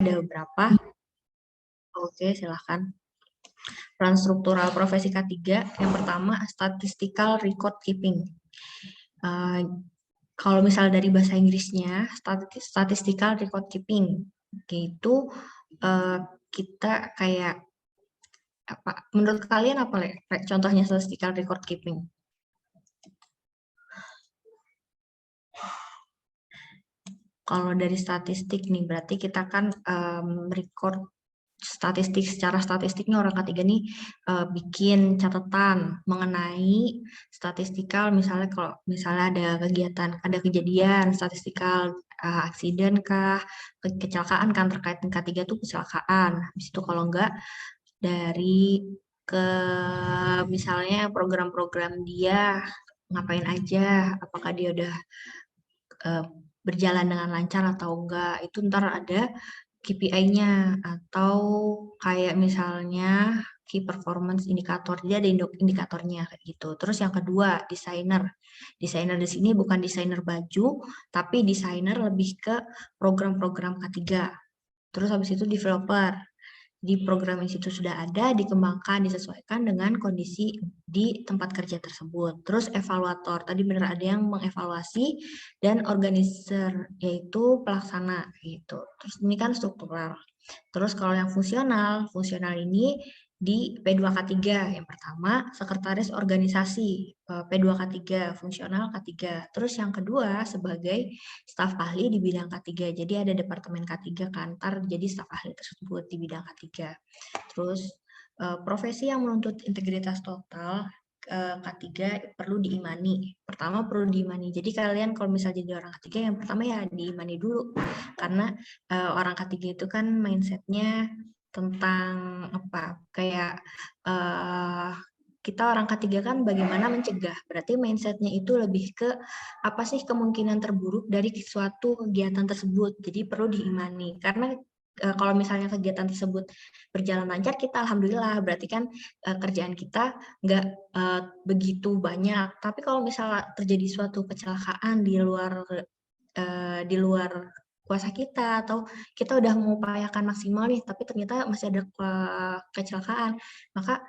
ada beberapa. Oke, silahkan. Peran struktural profesi K3, yang pertama statistical record keeping. Kalau misal dari bahasa Inggrisnya, statistical record keeping, itu kita kayak apa? Menurut kalian apa contohnya statistical record keeping? Kalau dari statistik nih, berarti kita kan record statistik, secara statistiknya orang ketiga nih bikin catatan mengenai statistikal, misalnya kalau misalnya ada kegiatan, ada kejadian statistikal, aksiden kah, kecelakaan kan, terkait dengan ketiga tuh kecelakaan. Habis itu kalau enggak dari ke misalnya program-program dia ngapain aja, apakah dia udah berjalan dengan lancar atau enggak, itu ntar ada KPI-nya, atau kayak misalnya key performance indicator, dia ada indikatornya kayak gitu. Terus yang kedua, desainer. Desainer di sini bukan desainer baju, tapi desainer lebih ke program-program K3. Terus habis itu developer. Di program yang situ sudah ada, dikembangkan, disesuaikan dengan kondisi di tempat kerja tersebut. Terus evaluator, tadi benar ada yang mengevaluasi, dan organizer, yaitu pelaksana gitu. Terus ini kan struktural. Terus kalau yang fungsional, fungsional ini di P2K3, yang pertama sekretaris organisasi, P2K3, fungsional K3. Terus yang kedua sebagai staf ahli di bidang K3. Jadi ada departemen K3 kantor, jadi staf ahli tersebut di bidang K3. Terus profesi yang menuntut integritas total, K3 perlu diimani. Pertama perlu diimani. Jadi kalian kalau misalnya jadi orang K3, yang pertama ya diimani dulu. Karena orang K3 itu kan mindsetnya tentang apa? Kayak kita orang K3 kan bagaimana mencegah. Berarti mindsetnya itu lebih ke apa sih kemungkinan terburuk dari suatu kegiatan tersebut. Jadi perlu diimani. Karena kalau misalnya kegiatan tersebut berjalan lancar, kita alhamdulillah, berarti kan kerjaan kita nggak begitu banyak. Tapi kalau misalnya terjadi suatu kecelakaan di luar kuasa kita, atau kita udah mengupayakan maksimal nih, tapi ternyata masih ada kecelakaan, maka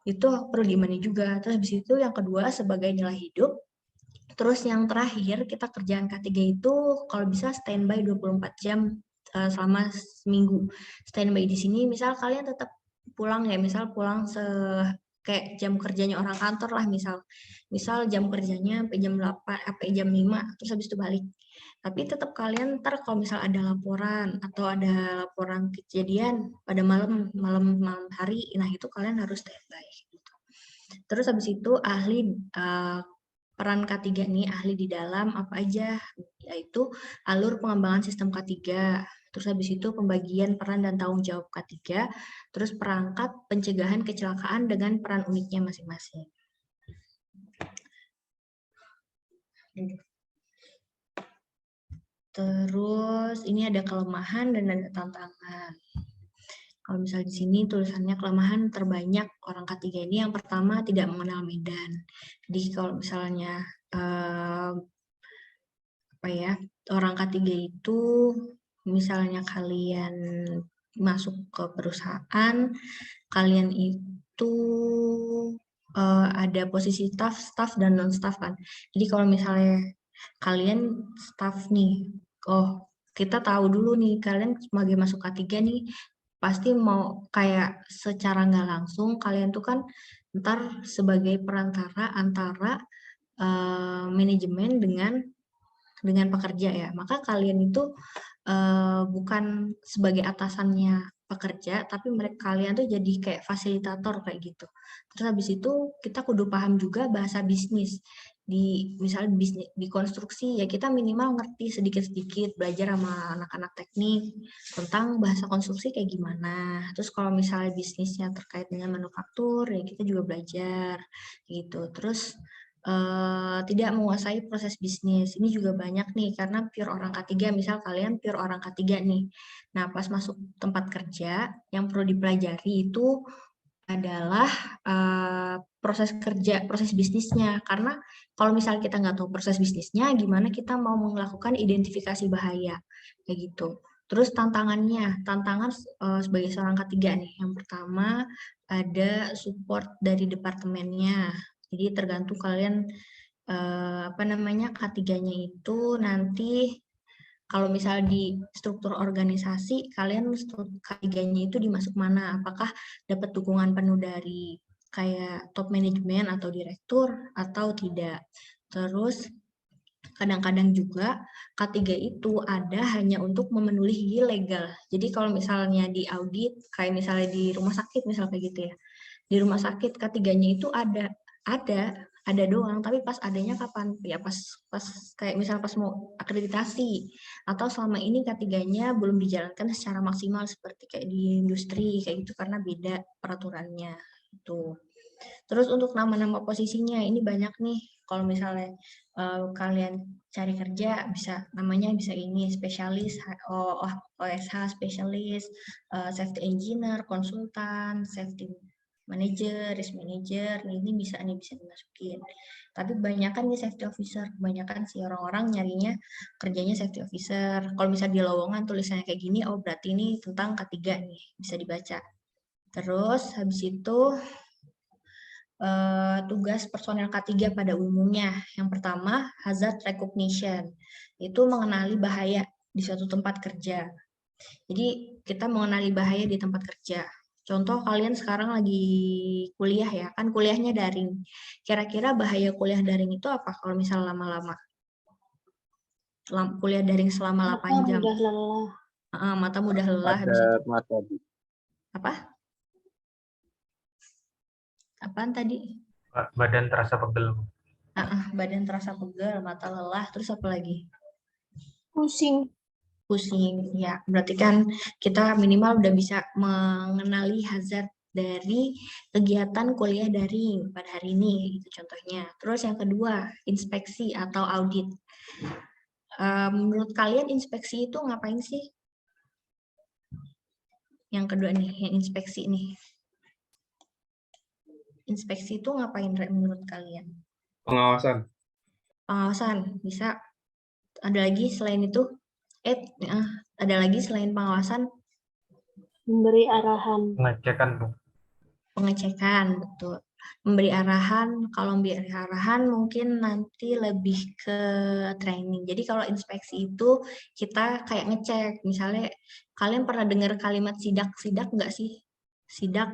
itu perlu diimani juga. Terus habis itu yang kedua sebagai nilai hidup. Terus yang terakhir, kita kerjaan K3 itu kalau bisa standby 24 jam selama seminggu. Standby di sini misal kalian tetap pulang ya, misal pulang kayak jam kerjanya orang kantor lah, misal jam kerjanya sampai jam 8 sampai jam 5, terus habis itu balik. Tapi tetap kalian ntar kalau misal ada laporan atau ada laporan kejadian pada malam hari, nah itu kalian harus standby gitu. Terus habis itu ahli peran K3 nih, ahli di dalam apa aja, yaitu alur pengembangan sistem K3, terus habis itu pembagian peran dan tanggung jawab K3, terus perangkat pencegahan kecelakaan dengan peran uniknya masing-masing. Terus ini ada kelemahan dan ada tantangan. Kalau misalnya di sini tulisannya kelemahan terbanyak orang K3 ini, yang pertama tidak mengenal medan. Jadi kalau misalnya orang K3 itu misalnya kalian masuk ke perusahaan, kalian itu ada posisi staff dan non staff kan. Jadi kalau misalnya kalian staff nih, kita tahu dulu nih kalian sebagai masuk K3 nih pasti mau kayak secara nggak langsung kalian tuh kan ntar sebagai perantara antara manajemen dengan pekerja ya, maka kalian itu bukan sebagai atasannya pekerja, tapi kalian tuh jadi kayak fasilitator kayak gitu. Terus habis itu kita kudu paham juga bahasa bisnis. Misalnya bisnis di konstruksi ya, kita minimal ngerti sedikit-sedikit, belajar sama anak-anak teknik tentang bahasa konstruksi kayak gimana. Terus kalau misalnya bisnisnya terkait dengan manufaktur ya kita juga belajar gitu. Terus tidak menguasai proses bisnis. Ini juga banyak nih, karena pure orang K3, misal kalian pure orang K3 nih. Nah, pas masuk tempat kerja, yang perlu dipelajari itu adalah proses kerja, proses bisnisnya. Karena kalau misal kita nggak tahu proses bisnisnya, gimana kita mau melakukan identifikasi bahaya, kayak gitu. Terus tantangan sebagai seorang K3 nih. Yang pertama ada support dari departemennya. Jadi tergantung kalian K3-nya itu nanti kalau misalnya di struktur organisasi, kalian K3-nya itu dimasuk mana? Apakah dapat dukungan penuh dari kayak top manajemen atau direktur atau tidak? Terus kadang-kadang juga K3 itu ada hanya untuk memenuhi legal. Jadi kalau misalnya di audit, kayak misalnya di rumah sakit misalnya kayak gitu ya. Di rumah sakit K3-nya itu ada doang, tapi pas adanya kapan? Ya pas kayak misalnya pas mau akreditasi atau selama ini K3-nya belum dijalankan secara maksimal seperti kayak di industri kayak gitu karena beda peraturannya itu. Terus untuk nama-nama posisinya ini banyak nih. Kalau misalnya kalian cari kerja namanya bisa ini spesialis OSH spesialis, safety engineer, konsultan, safety manager, risk manager, ini bisa dimasukin. Tapi kebanyakan nih safety officer, kebanyakan sih orang-orang nyarinya kerjanya safety officer. Kalau misalnya di lowongan tulisannya kayak gini, oh berarti ini tentang K3 nih, bisa dibaca. Terus habis itu tugas personel K3 pada umumnya. Yang pertama, hazard recognition. Itu mengenali bahaya di suatu tempat kerja. Jadi, kita mengenali bahaya di tempat kerja. Contoh, kalian sekarang lagi kuliah ya, kan kuliahnya daring. Kira-kira bahaya kuliah daring itu apa kalau misal lama-lama? Kuliah daring selama 8 jam. Mudah lelah. Mata mudah lelah. Mata. Apa? Apaan tadi? Badan terasa pegel. Badan terasa pegel, mata lelah, terus apa lagi? Pusing. Pusing, ya. Berarti kan kita minimal udah bisa mengenali hazard dari kegiatan kuliah daring pada hari ini, itu contohnya. Terus yang kedua, inspeksi atau audit. Menurut kalian inspeksi itu ngapain sih? Yang kedua nih, yang inspeksi nih. Inspeksi itu ngapain menurut kalian? Pengawasan. Pengawasan, bisa. Ada lagi selain itu? Ada lagi selain pengawasan? Memberi arahan. Pengecekan, Bu. Pengecekan, betul. Memberi arahan, kalau memberi arahan mungkin nanti lebih ke training. Jadi kalau inspeksi itu kita kayak ngecek, misalnya kalian pernah dengar kalimat sidak nggak sih? Sidak,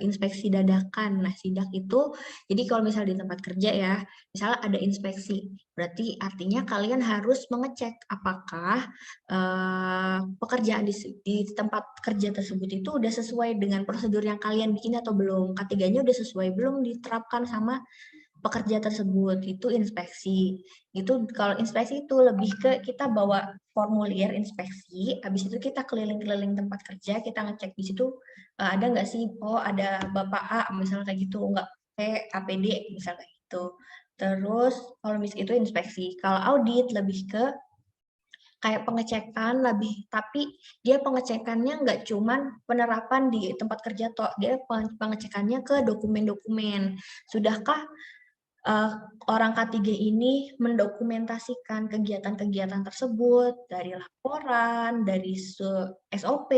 inspeksi dadakan. Nah, sidak itu, jadi kalau misalnya di tempat kerja ya, misalnya ada inspeksi, berarti artinya kalian harus mengecek apakah pekerjaan di tempat kerja tersebut itu udah sesuai dengan prosedur yang kalian bikin atau belum. K3-nya udah sesuai belum diterapkan sama pekerja tersebut. Itu inspeksi. Itu kalau inspeksi itu lebih ke kita bawa formulir inspeksi, habis itu kita keliling-keliling tempat kerja, kita ngecek di situ ada nggak sih, oh ada Bapak A misalnya kayak gitu, nggak pakai APD misalnya kayak gitu. Terus kalau misalnya itu inspeksi. Kalau audit lebih ke kayak pengecekan tapi dia pengecekannya nggak cuman penerapan di tempat kerja toh, dia pengecekannya ke dokumen-dokumen. Sudahkah orang K3 ini mendokumentasikan kegiatan-kegiatan tersebut dari laporan, dari SOP,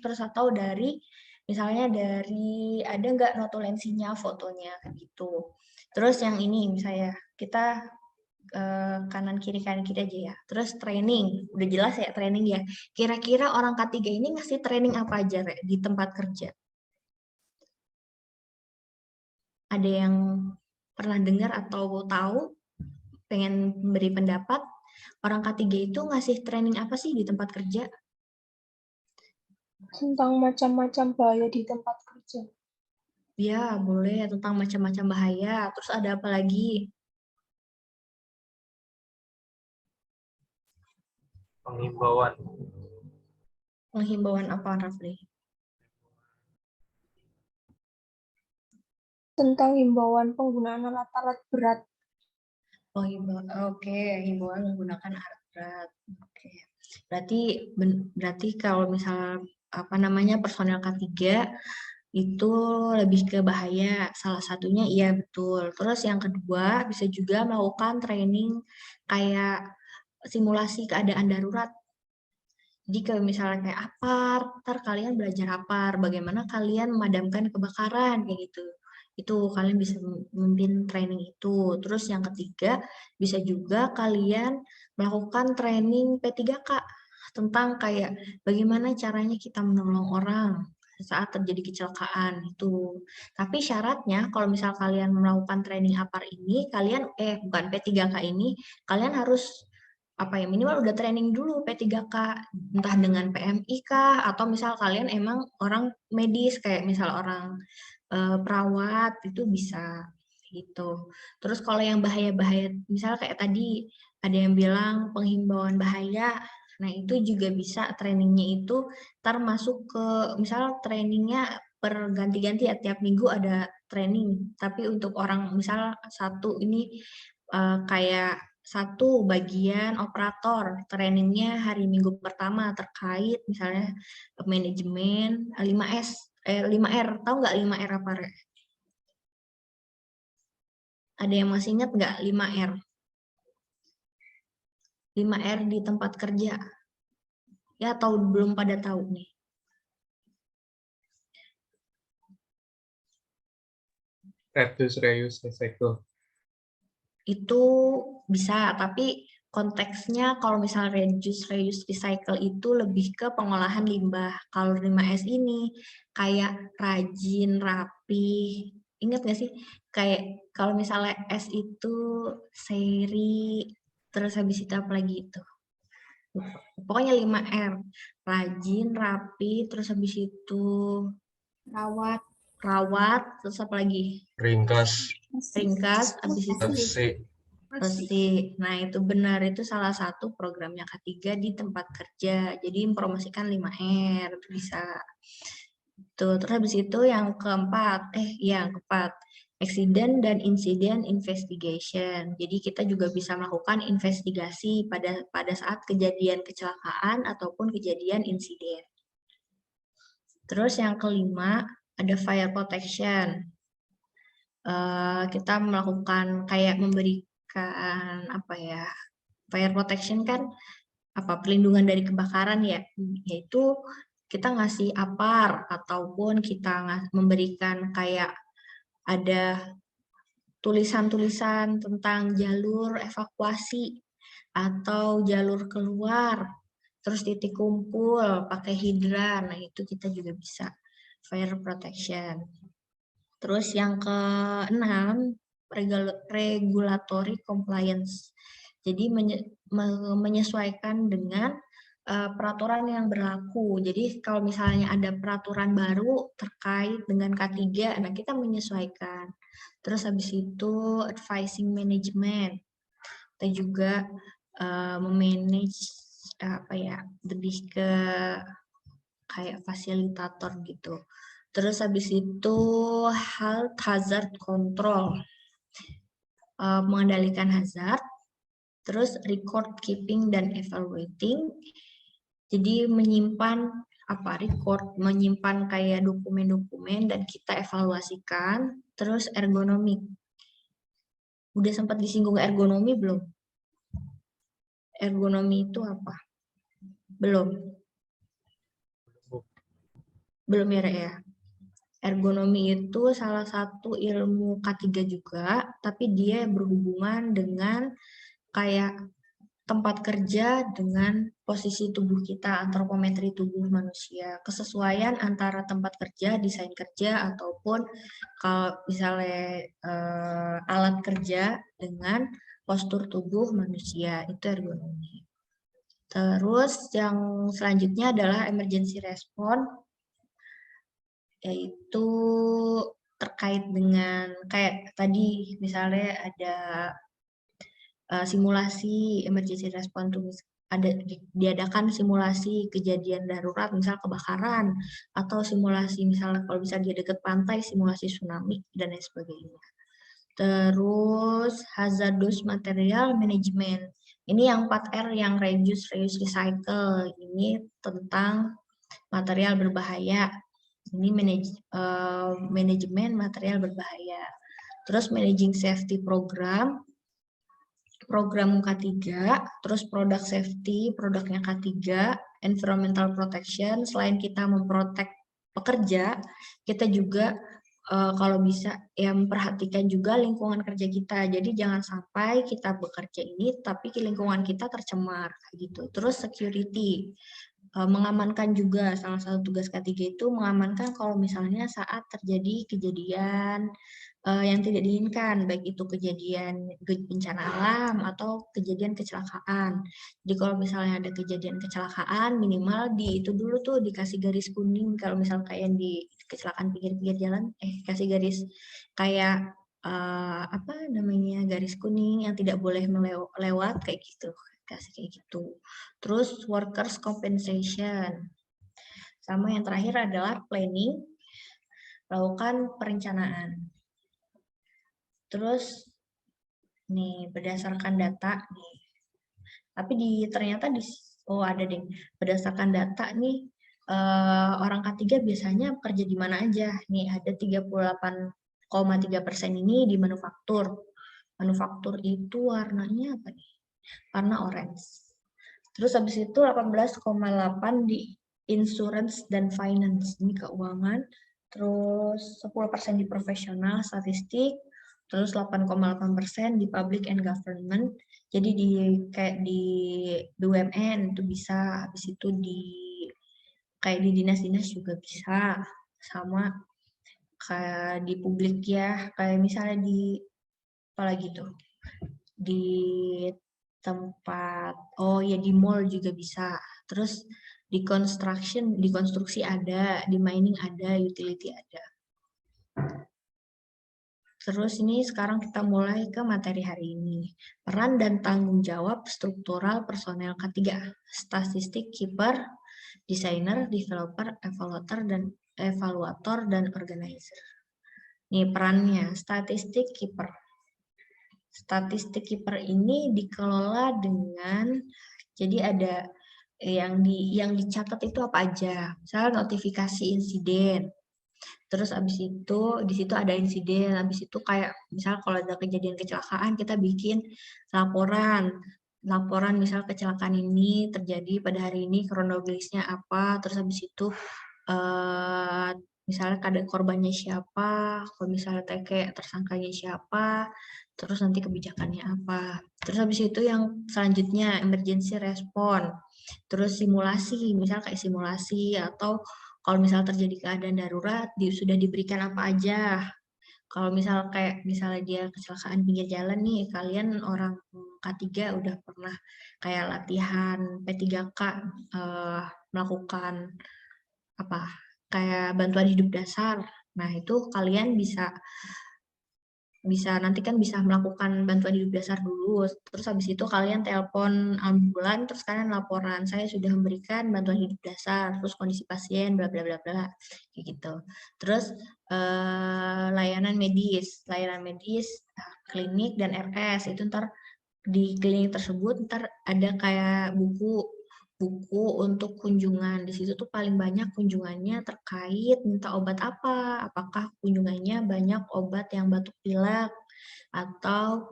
terus atau dari misalnya dari ada nggak notulensinya, fotonya kayak gitu. Terus yang ini misalnya kita kanan kiri aja ya. Terus training, udah jelas ya training ya. Kira-kira orang K3 ini ngasih training apa aja Re, di tempat kerja? Ada yang pernah dengar atau tahu? Pengen beri pendapat? Orang K3 itu ngasih training apa sih di tempat kerja? Tentang macam-macam bahaya di tempat kerja. Ya, boleh tentang macam-macam bahaya. Terus ada apa lagi? Penghimbauan. Penghimbauan apa, Rafli? Tentang himbauan penggunaan alat-alat berat. Oh, himbauan. Oke, himbauan menggunakan alat berat. Oke. Berarti kalau misal personel K3 itu lebih ke bahaya. Salah satunya iya betul. Terus yang kedua bisa juga melakukan training kayak simulasi keadaan darurat. Jadi kalau misalnya kayak APAR, ntar kalian belajar APAR, bagaimana kalian memadamkan kebakaran, kayak gitu. Itu kalian bisa memimpin training itu. Terus yang ketiga, bisa juga kalian melakukan training P3K tentang kayak bagaimana caranya kita menolong orang saat terjadi kecelakaan itu. Tapi syaratnya kalau misal kalian melakukan training APAR ini, kalian bukan P3K ini, kalian harus minimal udah training dulu P3K, entah dengan PMI kah, atau misal kalian emang orang medis kayak misal orang perawat itu bisa gitu. Terus kalau yang bahaya-bahaya, misal kayak tadi ada yang bilang penghimbauan bahaya, nah itu juga bisa trainingnya itu termasuk ke misal trainingnya per ganti-ganti ya, tiap minggu ada training, tapi untuk orang misal satu ini kayak satu bagian operator, trainingnya hari Minggu pertama terkait misalnya manajemen 5R, tahu nggak 5R apa? Ada yang masih ingat nggak 5R? 5R di tempat kerja. Ya, atau belum pada tahu nih? Reduce, reuse, recycle. Itu bisa, tapi konteksnya kalau misalnya reduce, reuse, recycle itu lebih ke pengolahan limbah. Kalau 5S ini kayak rajin, rapi. Ingat nggak sih? Kayak kalau misalnya S itu seri, terus habis itu apa lagi itu? Pokoknya 5R. Rajin, rapi, terus habis itu rawat, terus apa lagi? Ringkas, Ringkas, habis itu bersih. Resi. Nah, itu benar. Itu salah satu programnya K3 di tempat kerja. Jadi, mempromosikan 5R. Itu bisa. Tuh, terus habis itu yang keempat. Yang keempat. Accident dan Incident Investigation. Jadi, kita juga bisa melakukan investigasi pada saat kejadian kecelakaan ataupun kejadian insiden. Terus yang kelima, ada Fire Protection. Kita melakukan kayak memberikan fire protection kan pelindungan dari kebakaran ya, yaitu kita ngasih APAR ataupun kita memberikan kayak ada tulisan-tulisan tentang jalur evakuasi atau jalur keluar, terus titik kumpul pakai hidran. Nah, itu kita juga bisa fire protection. Terus yang keenam, regulatory compliance. Jadi menyesuaikan dengan peraturan yang berlaku. Jadi kalau misalnya ada peraturan baru terkait dengan K3, nah kita menyesuaikan. Terus habis itu advising management. Kita juga memanage lebih ke kayak fasilitator gitu. Terus habis itu health hazard control, mengendalikan hazard. Terus record keeping dan evaluating. Jadi menyimpan menyimpan kayak dokumen-dokumen dan kita evaluasikan. Terus ergonomik. Udah sempat disinggung ergonomi belum? Ergonomi itu apa? Belum. Belum ya? Ergonomi itu salah satu ilmu K3 juga, tapi dia berhubungan dengan kayak tempat kerja dengan posisi tubuh kita, antropometri tubuh manusia, kesesuaian antara tempat kerja, desain kerja, ataupun kalau misalnya alat kerja dengan postur tubuh manusia, itu ergonomi. Terus yang selanjutnya adalah emergency response, yaitu terkait dengan kayak tadi misalnya ada simulasi emergency response, diadakan simulasi kejadian darurat misal kebakaran, atau simulasi misalnya kalau bisa dia dekat pantai simulasi tsunami dan lain sebagainya. Terus hazardous material management, ini yang 4R yang reduce, reuse, recycle, ini tentang material berbahaya. Ini manajemen material berbahaya. Terus managing safety program K3, terus product safety, produknya K3, environmental protection, selain kita memprotek pekerja, kita juga kalau bisa ya memperhatikan juga lingkungan kerja kita. Jadi jangan sampai kita bekerja ini tapi lingkungan kita tercemar kayak gitu. Terus security, mengamankan juga, salah satu tugas K3 itu mengamankan kalau misalnya saat terjadi kejadian yang tidak diinginkan, baik itu kejadian bencana alam atau kejadian kecelakaan. Jadi kalau misalnya ada kejadian kecelakaan, minimal itu dulu tuh dikasih garis kuning. Kalau misal kayak yang di kecelakaan pinggir-pinggir jalan, kasih garis kayak apa namanya, garis kuning yang tidak boleh melewat kayak gitu, kasih kayak gitu. Terus workers compensation. Sama yang terakhir adalah planning, lakukan perencanaan. Terus nih berdasarkan data nih. Tapi ternyata ada deh. Berdasarkan data nih orang K3 biasanya bekerja di mana aja? Nih ada 38,3% ini di manufaktur. Manufaktur itu warnanya apa nih? Warna orange. Terus habis itu 18,8 di insurance dan finance, ini keuangan. Terus 10% di profesional, statistik. Terus 8,8% di public and government. Jadi kayak di BUMN itu bisa, habis itu kayak di dinas-dinas juga bisa, sama kayak di publik ya, kayak misalnya di apalagi tuh di tempat di mall juga bisa. Terus di konstruksi ada, di mining ada, utility ada. Terus ini sekarang kita mulai ke materi hari ini. Peran dan tanggung jawab struktural personel K3. Statistik, keeper, desainer, developer, evaluator, dan organizer. Ini perannya, statistik keeper. Statistik keeper ini dikelola dengan, jadi ada yang dicatat itu apa aja. Misalnya notifikasi insiden. Terus abis itu di situ ada insiden, abis itu kayak misal kalau ada kejadian kecelakaan kita bikin laporan misal kecelakaan ini terjadi pada hari ini, kronologisnya apa, terus abis itu misalnya ada korbannya siapa, kalau misalnya tersangkanya siapa, terus nanti kebijakannya apa. Terus habis itu yang selanjutnya emergency response, terus simulasi, misal kayak simulasi atau kalau misal terjadi keadaan darurat, sudah diberikan apa aja. Kalau misal kayak misalnya dia kecelakaan pinggir jalan nih, kalian orang K3 udah pernah kayak latihan P3K melakukan apa? Kayak bantuan hidup dasar. Nah, itu kalian bisa nanti kan bisa melakukan bantuan hidup dasar dulu, terus habis itu kalian telepon ambulan, terus kalian laporan saya sudah memberikan bantuan hidup dasar, terus kondisi pasien bla bla bla bla kayak gitu. Terus layanan medis, klinik dan RS itu ntar di klinik tersebut ntar ada kayak buku untuk kunjungan. Di situ tuh paling banyak kunjungannya terkait minta obat apa. Apakah kunjungannya banyak obat yang batuk pilek atau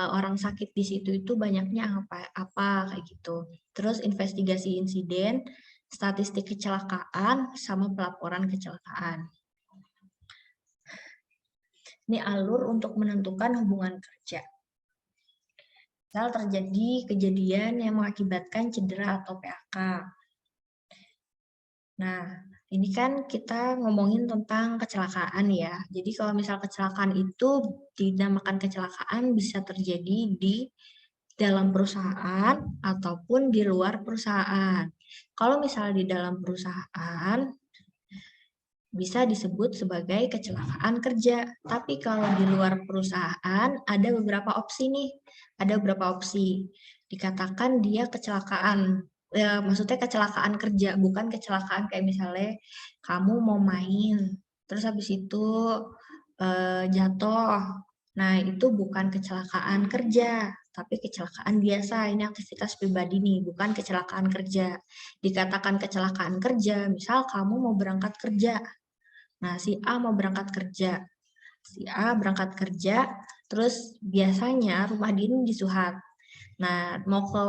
orang sakit di situ itu banyaknya apa kayak gitu. Terus investigasi insiden, statistik kecelakaan sama pelaporan kecelakaan. Ini alur untuk menentukan hubungan kerja. Misal terjadi kejadian yang mengakibatkan cedera atau PHK. Nah, ini kan kita ngomongin tentang kecelakaan ya. Jadi kalau misal kecelakaan itu dinamakan kecelakaan bisa terjadi di dalam perusahaan ataupun di luar perusahaan. Kalau misalnya di dalam perusahaan bisa disebut sebagai kecelakaan kerja. Tapi kalau di luar perusahaan ada beberapa opsi nih. Ada beberapa opsi. Dikatakan dia kecelakaan. Ya, maksudnya kecelakaan kerja, bukan kecelakaan kayak misalnya kamu mau main, terus habis itu jatuh. Nah, itu bukan kecelakaan kerja, tapi kecelakaan biasa. Ini aktivitas pribadi nih, bukan kecelakaan kerja. Dikatakan kecelakaan kerja, misal kamu mau berangkat kerja. Nah, si A mau berangkat kerja. Si A berangkat kerja, terus biasanya rumah dia ini di Suhat. Nah, mau ke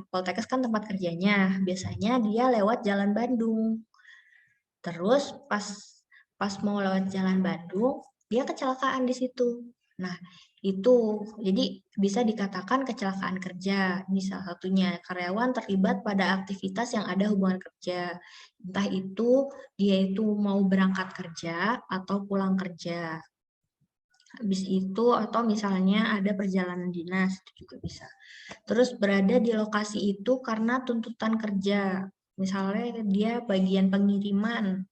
Poltekkes kan tempat kerjanya. Biasanya dia lewat Jalan Bandung. Terus pas mau lewat Jalan Bandung, dia kecelakaan di situ. Nah, itu jadi bisa dikatakan kecelakaan kerja. Ini salah satunya karyawan terlibat pada aktivitas yang ada hubungan kerja. Entah itu dia itu mau berangkat kerja atau pulang kerja. Habis itu atau misalnya ada perjalanan dinas itu juga bisa. Terus berada di lokasi itu karena tuntutan kerja. Misalnya dia bagian pengiriman.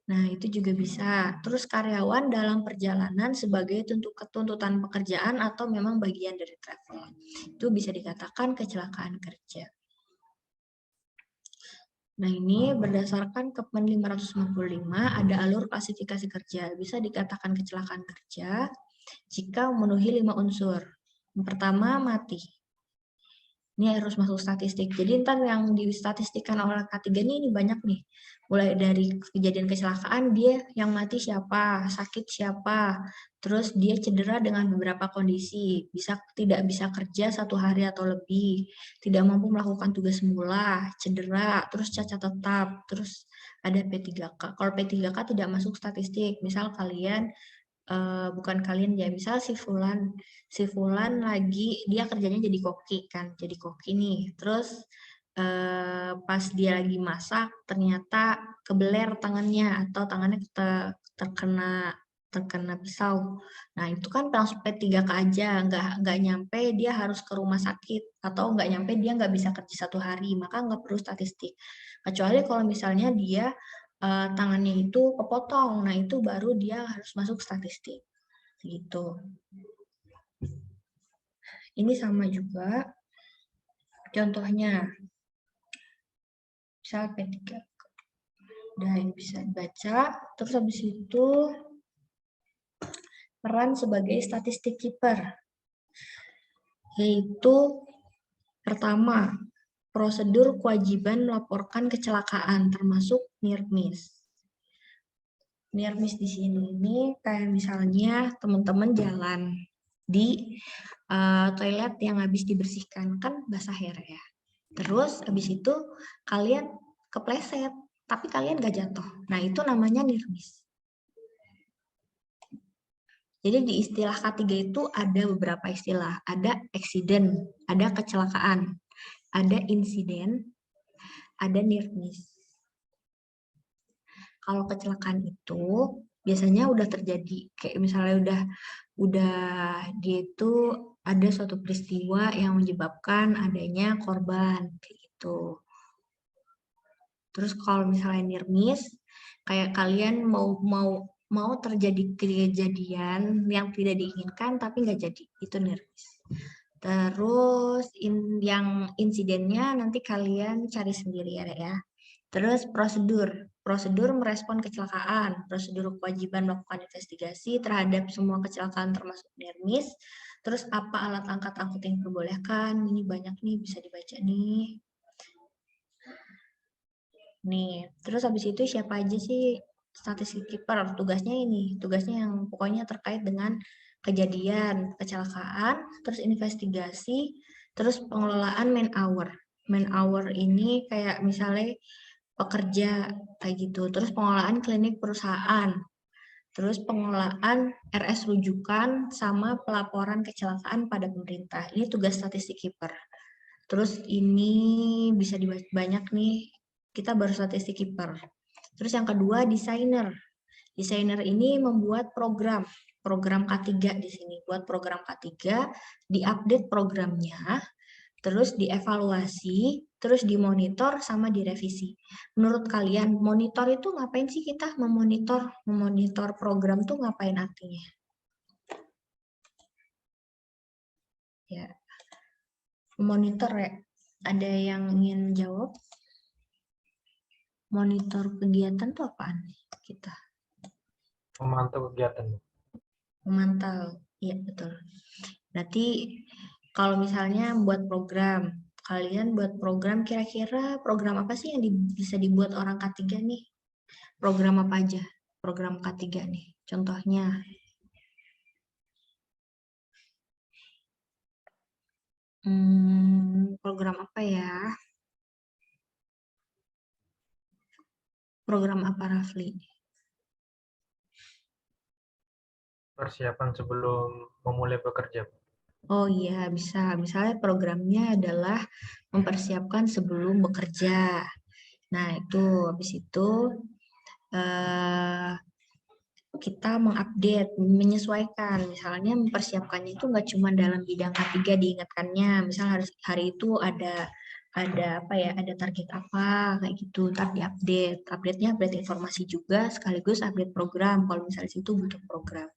Nah, itu juga bisa. Terus karyawan dalam perjalanan sebagai tuntutan pekerjaan atau memang bagian dari travel. Itu bisa dikatakan kecelakaan kerja. Nah, ini berdasarkan Kepmen 595 ada alur klasifikasi kerja. Bisa dikatakan kecelakaan kerja jika memenuhi 5 unsur. Yang pertama, mati. Ini harus masuk statistik. Jadi ntar yang distatistikkan oleh K3 ini banyak nih. Mulai dari kejadian kecelakaan, dia yang mati siapa, sakit siapa, terus dia cedera dengan beberapa kondisi, tidak bisa kerja 1 hari atau lebih, tidak mampu melakukan tugas semula, cedera, terus cacat tetap, terus ada P3K. Kalau P3K tidak masuk statistik, misal kalian bukan kalian ya, misal si Fulan lagi dia kerjanya jadi koki kan, jadi koki nih, terus pas dia lagi masak ternyata kebeler tangannya atau tangannya terkena pisau. Nah itu kan langsung P3K aja, nggak nyampe dia harus ke rumah sakit atau nggak nyampe dia nggak bisa kerja 1 hari, maka nggak perlu statistik. Kecuali kalau misalnya dia tangannya itu kepotong, nah itu baru dia harus masuk statistik, gitu. Ini sama juga, contohnya, misal P3, udah ini bisa dibaca, terus habis itu peran sebagai statistik keeper, yaitu pertama, prosedur kewajiban melaporkan kecelakaan termasuk near miss. Near miss di sini ini kayak misalnya teman-teman jalan di toilet yang habis dibersihkan, kan basah ya. Terus habis itu kalian kepleset, tapi kalian gak jatuh. Nah itu namanya near miss. Jadi di istilah K3 itu ada beberapa istilah. Ada accident, ada kecelakaan, ada insiden, ada near miss. Kalau kecelakaan itu biasanya udah terjadi, kayak misalnya udah dia itu ada suatu peristiwa yang menyebabkan adanya korban kayak gitu. Terus kalau misalnya near miss, kayak kalian mau terjadi kejadian yang tidak diinginkan tapi nggak jadi, itu near miss. Terus yang insidennya nanti kalian cari sendiri ya. Terus prosedur merespon kecelakaan, prosedur kewajiban melakukan investigasi terhadap semua kecelakaan termasuk near miss. Terus apa alat angkat yang diperbolehkan, ini banyak nih bisa dibaca nih. Nih, terus habis itu siapa aja sih statistik keeper? Tugasnya yang pokoknya terkait dengan kejadian, kecelakaan, terus investigasi, terus pengelolaan man hour. Man hour ini kayak misalnya pekerja kayak gitu, terus pengelolaan klinik perusahaan, terus pengelolaan RS rujukan sama pelaporan kecelakaan pada pemerintah. Ini tugas statistik keeper. Terus ini bisa dibaca banyak nih, kita baru statistik keeper. Terus yang kedua desainer. Desainer ini membuat program K3 di sini, buat program K3, diupdate programnya, terus dievaluasi, terus dimonitor sama direvisi. Menurut kalian, monitor itu ngapain sih kita memonitor program tuh ngapain artinya? Ya. Memonitor ya. Ada yang ingin jawab? Monitor kegiatan tuh apaan kita? Memantau kegiatan. Memantau. Iya, betul. Berarti kalau misalnya buat program, kalian buat program, kira-kira program apa sih yang bisa dibuat orang K3 nih? Program apa aja? Program K3 nih. Contohnya. Program apa ya? Program apa, Rafli? Persiapan sebelum memulai bekerja. Oh iya, bisa. Misalnya programnya adalah mempersiapkan sebelum bekerja. Nah, itu habis itu kita mengupdate, menyesuaikan. Misalnya mempersiapkannya itu nggak cuma dalam bidang K3 diingatkannya. Misal hari itu ada apa ya, ada target apa kayak gitu, ntar diupdate. Update-nya update informasi juga sekaligus update program kalau misalnya situ butuh program.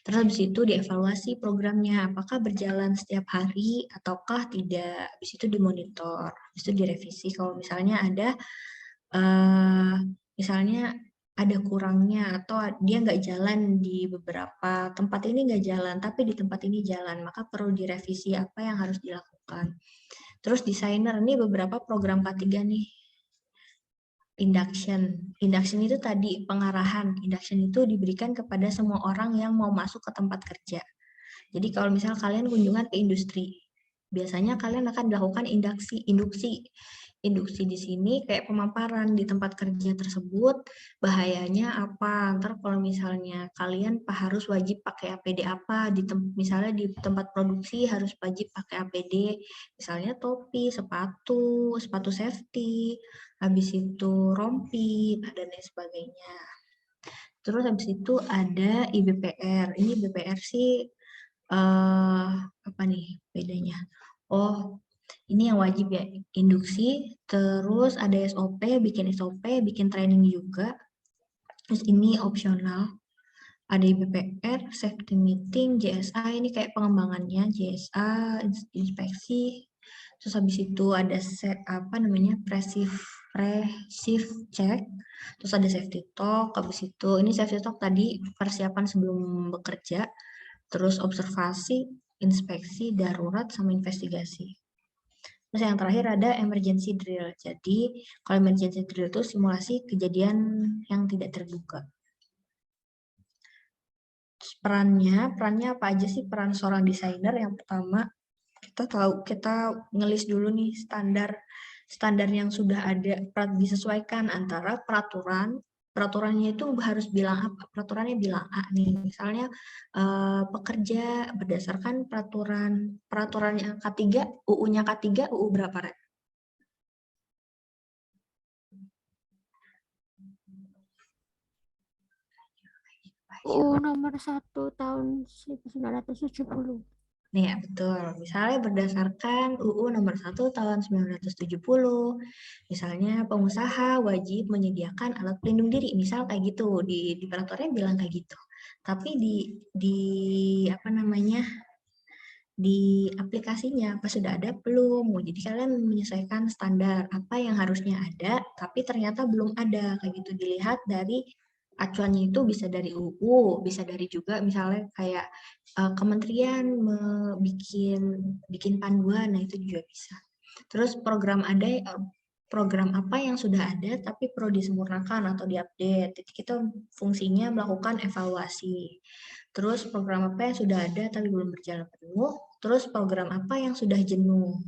Terus habis itu dievaluasi programnya, apakah berjalan setiap hari ataukah tidak. Habis itu dimonitor, habis itu direvisi kalau misalnya ada misalnya ada kurangnya atau dia nggak jalan di beberapa tempat ini nggak jalan, tapi di tempat ini jalan, maka perlu direvisi apa yang harus dilakukan. Terus desainer, ini beberapa program K3 nih. Induction itu tadi pengarahan. Induction itu diberikan kepada semua orang yang mau masuk ke tempat kerja. Jadi kalau misal kalian kunjungan ke industri, biasanya kalian akan dilakukan induksi. Induksi di sini kayak pemaparan di tempat kerja tersebut, bahayanya apa. Ntar kalau misalnya kalian harus wajib pakai APD apa, misalnya di tempat produksi harus wajib pakai APD, misalnya topi, sepatu safety, habis itu rompi, dan lain sebagainya. Terus habis itu ada IBPR. Ini BPR sih apa nih bedanya? Oh, ini yang wajib ya, induksi, terus ada SOP, bikin training juga. Terus ini opsional. Ada IBPR, safety meeting, JSA, ini kayak pengembangannya, JSA, inspeksi. Terus habis itu ada pre-shift check. Terus ada safety talk, habis itu ini safety talk tadi persiapan sebelum bekerja. Terus observasi, inspeksi, darurat, sama investigasi. Terus yang terakhir ada emergency drill. Jadi kalau emergency drill itu simulasi kejadian yang tidak terduga. Perannya apa aja sih peran seorang desainer? Yang pertama, kita ngelis dulu nih standar yang sudah ada, disesuaikan antara peraturannya itu harus bilang apa? Peraturannya bilang A nih, misalnya pekerja berdasarkan peraturannya K3, UU-nya K3, UU berapa, Rek? UU nomor 1 tahun 1970. Nih, ya, betul. Misalnya berdasarkan UU nomor 1 tahun 1970, misalnya pengusaha wajib menyediakan alat pelindung diri, misal kayak gitu, di peraturannya bilang kayak gitu. Tapi di aplikasinya apa sudah ada belum? Jadi kalian menyesuaikan standar apa yang harusnya ada, tapi ternyata belum ada, kayak gitu. Dilihat dari acuannya itu bisa dari UU, bisa dari juga misalnya kayak kementerian bikin panduan, nah itu juga bisa. Terus program apa yang sudah ada tapi perlu disempurnakan atau diupdate. Jadi kita fungsinya melakukan evaluasi. Terus program apa yang sudah ada tapi belum berjalan penuh. Terus program apa yang sudah jenuh.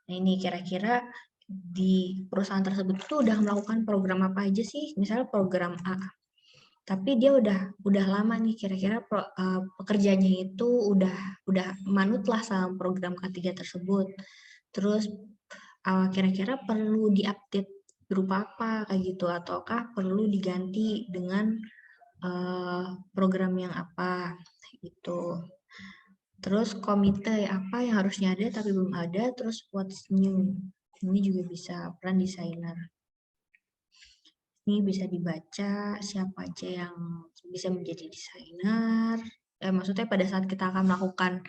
Nah ini kira-kira di perusahaan tersebut tuh udah melakukan program apa aja sih? Misalnya program A. Tapi dia udah lama nih, kira-kira pekerjanya itu udah manut lah sama program K3 tersebut. Terus kira-kira perlu diupdate berupa apa kayak gitu, ataukah perlu diganti dengan program yang apa gitu. Terus komite apa yang harusnya ada tapi belum ada, terus what's new. Ini juga bisa peran desainer. Ini bisa dibaca siapa aja yang bisa menjadi desainer. Maksudnya pada saat kita akan melakukan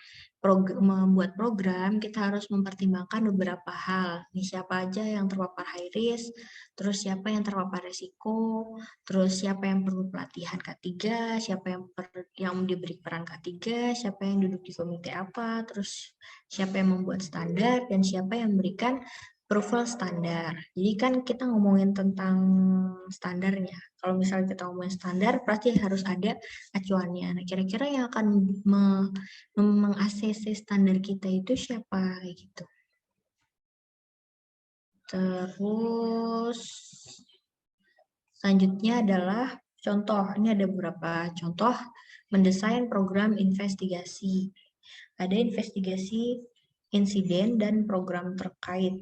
membuat program, kita harus mempertimbangkan beberapa hal. Ini siapa aja yang terpapar high risk, terus siapa yang terpapar resiko, terus siapa yang perlu pelatihan K3, siapa yang diberi peran K3, siapa yang duduk di komite apa, terus siapa yang membuat standar, dan siapa yang memberikan approval standar. Jadi kan kita ngomongin tentang standarnya. Kalau misalnya kita ngomongin standar, pasti harus ada acuannya. Nah, kira-kira yang akan meng-ACC standar kita itu siapa? Kayak gitu. Terus selanjutnya adalah contoh. Ini ada beberapa contoh mendesain program investigasi. Ada investigasi insiden dan program terkait.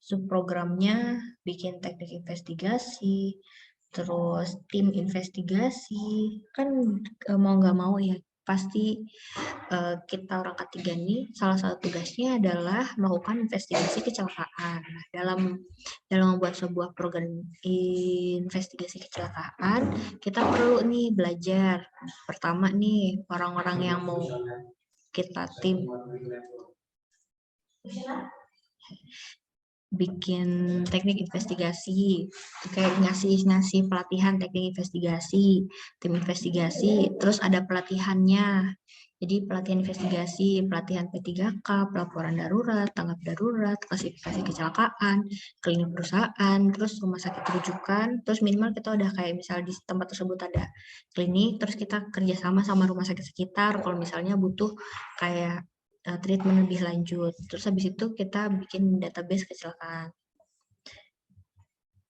Subprogramnya bikin teknik investigasi, terus tim investigasi. Kan mau nggak mau ya, pasti kita orang ketiga nih, salah satu tugasnya adalah melakukan investigasi kecelakaan. Nah, dalam membuat sebuah program investigasi kecelakaan, kita perlu nih belajar. Pertama nih, orang-orang yang mau kita tim bikin teknik investigasi, kayak ngasih pelatihan teknik investigasi, tim investigasi, terus ada pelatihannya. Jadi pelatihan investigasi, pelatihan P3K, pelaporan darurat, tanggap darurat, klasifikasi kecelakaan, klinik perusahaan, terus rumah sakit rujukan, terus minimal kita udah kayak misal di tempat tersebut ada klinik, terus kita kerjasama sama rumah sakit sekitar, kalau misalnya butuh kayak treatment lebih lanjut. Terus habis itu kita bikin database kecelakaan.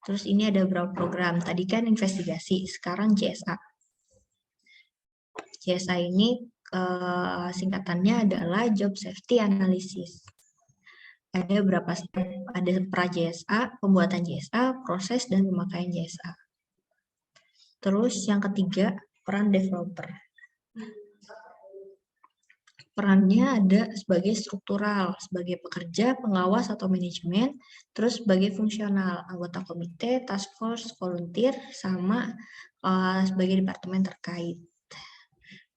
Terus ini ada beberapa program. Tadi kan investigasi, sekarang JSA. JSA ini singkatannya adalah Job Safety Analysis. Ada beberapa step, ada pra-JSA, pembuatan JSA, proses, dan pemakaian JSA. Terus yang ketiga, peran developer. Perannya ada sebagai struktural, sebagai pekerja, pengawas atau manajemen, terus sebagai fungsional, anggota komite, task force, volunteer, sama sebagai departemen terkait.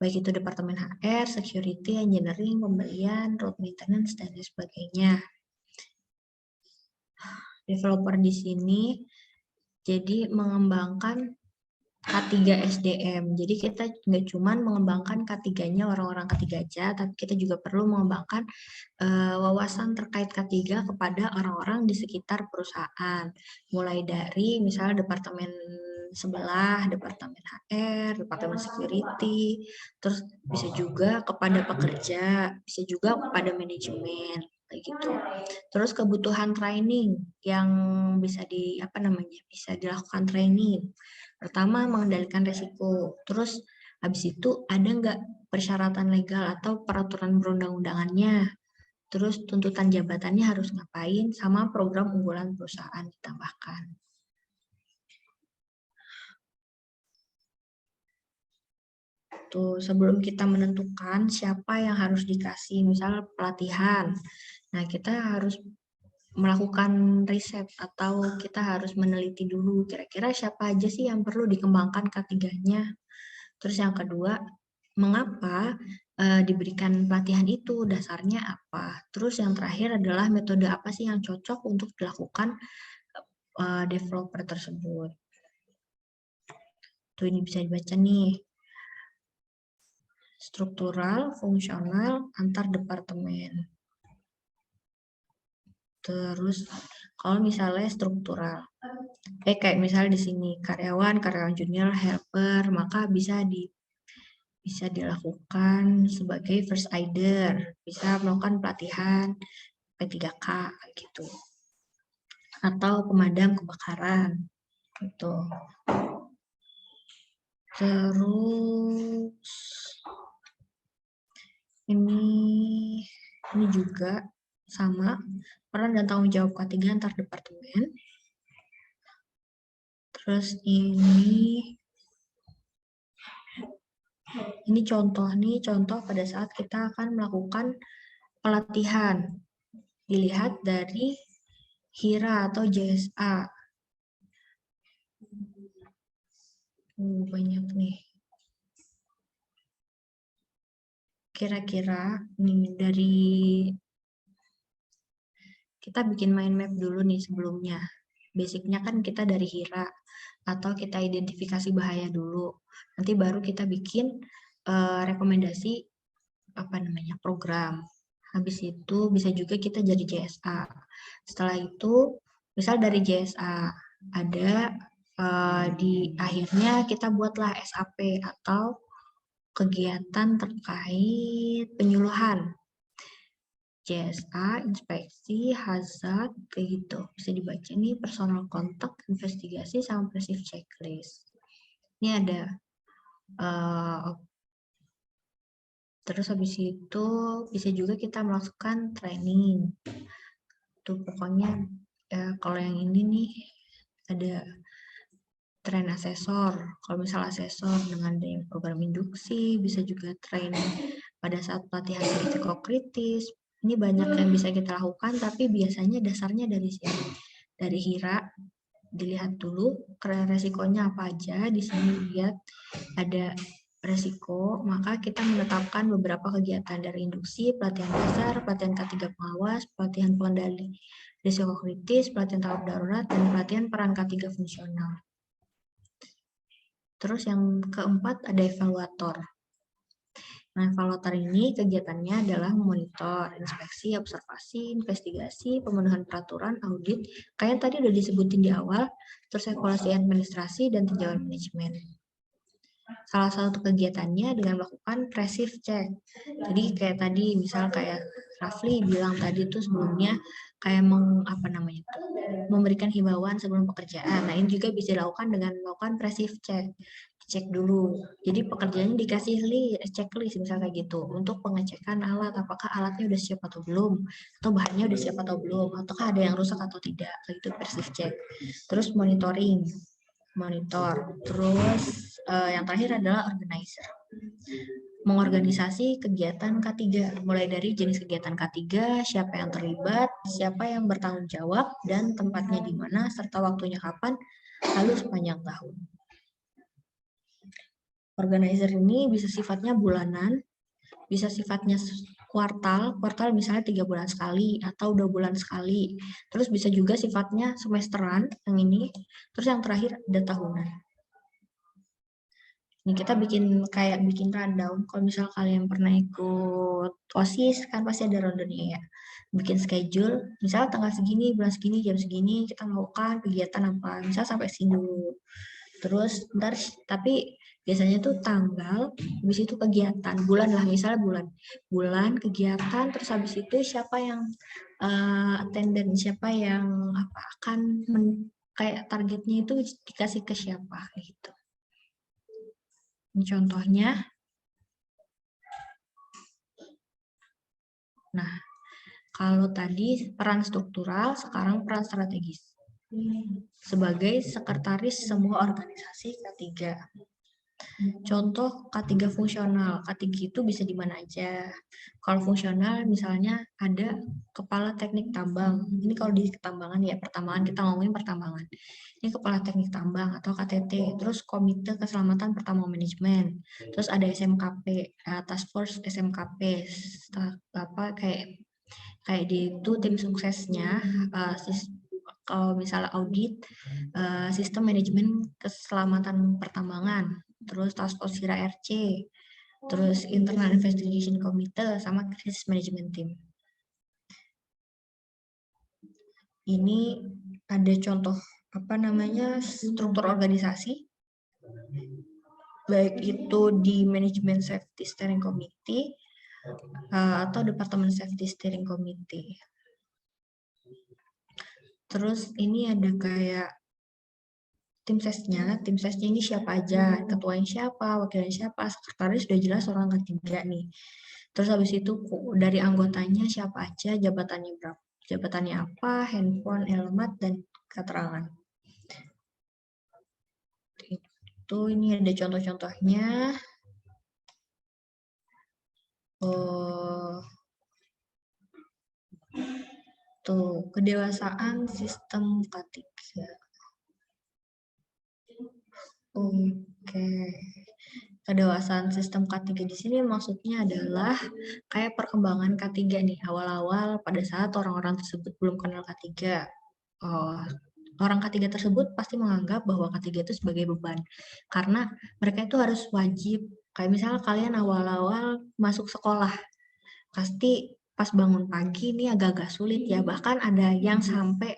Baik itu departemen HR, security, engineering, pembelian, road maintenance, dan sebagainya. Developer di sini jadi mengembangkan K3 SDM. Jadi kita nggak cuma mengembangkan K3-nya orang-orang K3 aja, tapi kita juga perlu mengembangkan wawasan terkait K3 kepada orang-orang di sekitar perusahaan. Mulai dari misalnya departemen sebelah, departemen HR, departemen security, terus bisa juga kepada pekerja, bisa juga kepada manajemen, kayak gitu. Terus kebutuhan training yang bisa bisa dilakukan training. Pertama, mengendalikan resiko. Terus habis itu ada nggak persyaratan legal atau peraturan perundang-undangannya. Terus tuntutan jabatannya harus ngapain, sama program unggulan perusahaan ditambahkan. Tuh, sebelum kita menentukan siapa yang harus dikasih, misal pelatihan. Nah, kita harus melakukan riset atau kita harus meneliti dulu kira-kira siapa aja sih yang perlu dikembangkan K3-nya. Terus yang kedua, mengapa diberikan pelatihan itu, dasarnya apa. Terus yang terakhir adalah metode apa sih yang cocok untuk dilakukan developer tersebut. Tuh ini bisa dibaca nih. Struktural, fungsional, antar departemen. Terus kalau misalnya struktural, kayak misalnya di sini karyawan junior, helper, maka bisa dilakukan sebagai first aider, bisa melakukan pelatihan P3K gitu, atau pemadam kebakaran gitu. Terus ini juga sama, peran dan tanggung jawab K3 antar departemen. Terus ini contoh pada saat kita akan melakukan pelatihan. Dilihat dari HIRA atau JSA. Banyak nih. Kira-kira nih dari kita bikin mind map dulu nih sebelumnya. Basicnya kan kita dari HIRA atau kita identifikasi bahaya dulu. Nanti baru kita bikin rekomendasi program. Habis itu bisa juga kita jadi JSA. Setelah itu, misal dari JSA ada di akhirnya kita buatlah SAP atau kegiatan terkait penyuluhan. JSA, inspeksi, hazard, kayak gitu. Bisa dibaca nih personal kontak, investigasi, sama passive checklist. Ini ada. Terus habis itu bisa juga kita melakukan training. Tuh pokoknya kalau yang ini nih ada train asesor. Kalau misal asesor dengan program induksi, bisa juga training pada saat pelatihan risiko kritis. Ini banyak yang bisa kita lakukan, tapi biasanya dasarnya dari sini. Dari HIRA, dilihat dulu resikonya apa aja. Di sini lihat ada resiko, maka kita menetapkan beberapa kegiatan dari induksi, pelatihan dasar, pelatihan K3 pengawas, pelatihan pengendali risiko kritis, pelatihan tahap darurat, dan pelatihan peran K3 fungsional. Terus yang keempat ada evaluator. Nah, evaluator ini kegiatannya adalah memonitor, inspeksi, observasi, investigasi, pemenuhan peraturan, audit, kayak tadi udah disebutin di awal, terus evaluasi administrasi, dan tinjauan manajemen. Salah satu kegiatannya dengan melakukan passive check. Jadi kayak tadi, misal kayak Rafli bilang tadi tuh sebelumnya, kayak memberikan himbauan sebelum pekerjaan. Nah, ini juga bisa dilakukan dengan melakukan passive check. Cek dulu. Jadi pekerjaannya dikasih checklist misalnya kayak gitu untuk pengecekan alat, apakah alatnya udah siap atau belum, atau bahannya udah siap atau belum, ataukah ada yang rusak atau tidak. Kayak gitu passive check. Terus monitoring, monitor. Terus yang terakhir adalah organizer. Mengorganisasi kegiatan K3, mulai dari jenis kegiatan K3, siapa yang terlibat, siapa yang bertanggung jawab, dan tempatnya di mana, serta waktunya kapan, lalu sepanjang tahun. Organizer ini bisa sifatnya bulanan, bisa sifatnya kuartal misalnya 3 bulan sekali atau 2 bulan sekali. Terus bisa juga sifatnya semesteran yang ini. Terus yang terakhir ada tahunan. Ini kita bikin rundown. Kalau misal kalian pernah ikut OSIS kan pasti ada rundownnya ya. Bikin schedule, misal tanggal segini, bulan segini, jam segini kita melakukan kegiatan apa. Misal sampai sini dulu. Terus ntar tapi biasanya tuh tanggal, habis itu kegiatan, bulan lah misalnya bulan kegiatan, terus habis itu siapa yang attendance, siapa yang akan kayak targetnya itu dikasih ke siapa gitu. Ini contohnya. Nah, kalau tadi peran struktural, sekarang peran strategis. Sebagai sekretaris semua organisasi K3. Contoh K3 fungsional. K3 itu bisa di mana aja. Kalau fungsional misalnya ada kepala teknik tambang. Ini kalau di ketambangan ya, pertambangan kita ngomongin pertambangan. Ini kepala teknik tambang atau KTT. Terus komite keselamatan pertambangan manajemen. Terus ada SMKP, task force SMKP. Kayak di itu tim suksesnya kalau misalnya audit sistem manajemen keselamatan pertambangan, terus task force HIRA RC, terus internal investigation committee sama crisis management team. Ini ada contoh struktur organisasi, baik itu di manajemen safety steering committee atau departemen safety steering committee. Terus ini ada kayak tim sesnya ini siapa aja, ketuanya siapa, wakilnya siapa, sekretaris sudah jelas orang ketiga nih. Terus habis itu dari anggotanya siapa aja, jabatannya berapa, jabatannya apa, handphone, alamat, dan keterangan. Itu ini ada contoh-contohnya. Tuh, kedewasaan sistem K3. Oke. Kedewasaan sistem K3 di sini maksudnya adalah kayak perkembangan K3 nih, awal-awal pada saat orang-orang tersebut belum kenal K3. Orang K3 tersebut pasti menganggap bahwa K3 itu sebagai beban. Karena mereka itu harus wajib, kayak misalnya kalian awal-awal masuk sekolah, pasti pas bangun pagi ini agak-agak sulit ya. Bahkan ada yang sampai